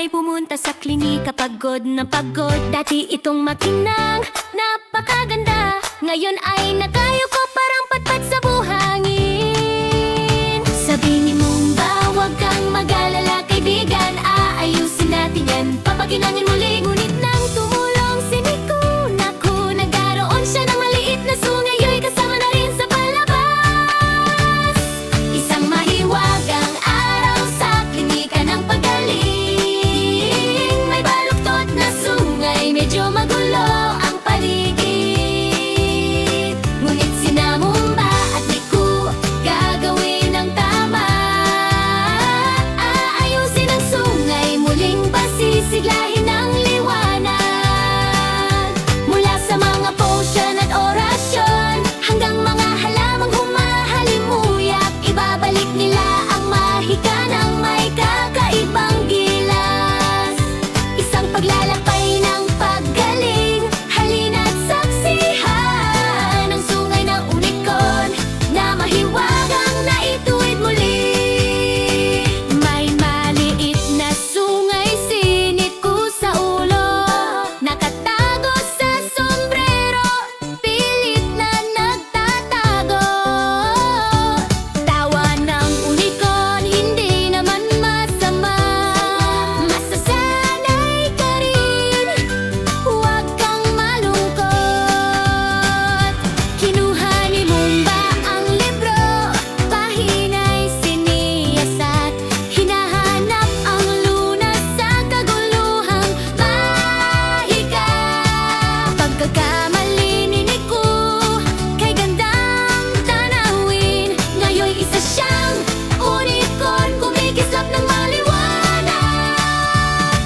ay pumunta sa klinika, pagod na pagod. Dati itong makinang napakaganda, ngayon ay nakayuko parang patpat sa buhangin. Sabi ni Mumba, huwag kang mag-alala kaibigan, aayusin natin yan, papaginangin muli. Ngunit nang tumulong si Nico, naku, nagkaroon siya ng maliit na sungay, yo'y kasama na rin sa palabas. Isang mahiwagang araw sa klinika ng pagaling, may baluktot na sungay, medyo magulo ang paligid. Ngunit sina Mumba at Nico, gagawin ang tama, aayusin ang sungay, muling pasisiglahin ang liwanag. Mula sa mga potion at orasyon, hanggang mga halamang humahalimuyak, ibabalik nila ang mahika ng may kakaibang gilas. Isang paglalakbay ng paggaling, halina't saksihan ang sungay ng unicorn na mahiwagang naituwid muli. May maliit na sungay si Nico sa ulo, nakatago sa sombrero, pilit na nagtatago. Tawa ng unicorn, hindi naman masama, masasanay ka rin, huwag kang malungkot. Kinuha ni Mumba ang libro, pahina'y siniyas at hinahanap ang lunas sa kaguluhang mahika. Pagkakamali ni Nico, kay gandang tanawin, ngayon'y isa siyang unicorn, kumikislap ng maliwanag.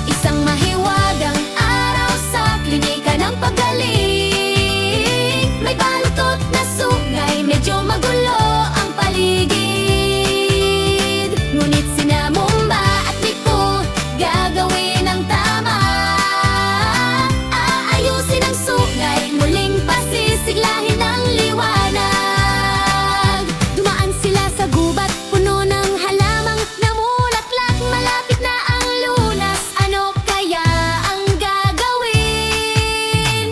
Isang mahiwagang araw sa klinika ng pagaling, may baluktot na sungay, medyo magulo ang paligid. Ngunit sina Mumba at Nico, gagawin ang tama, aayusin ang sungay, muling pasisiglahin ang liwanag. Dumaan sila sa gubat, puno ng halamang namulaklak, malapit na ang lunas, ano kaya ang gagawin?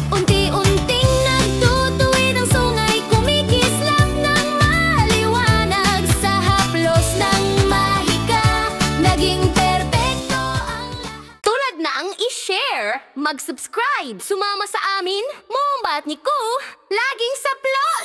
Unti-unting nagtutuwid ang sungay, kumikislap ng maliwanag, sa haplos ng mahika, naging perpekto ang lahat. Tulad na ang i-share, mag-subscribe, sumama sa amin, Mumba at Nico, laging sa plot!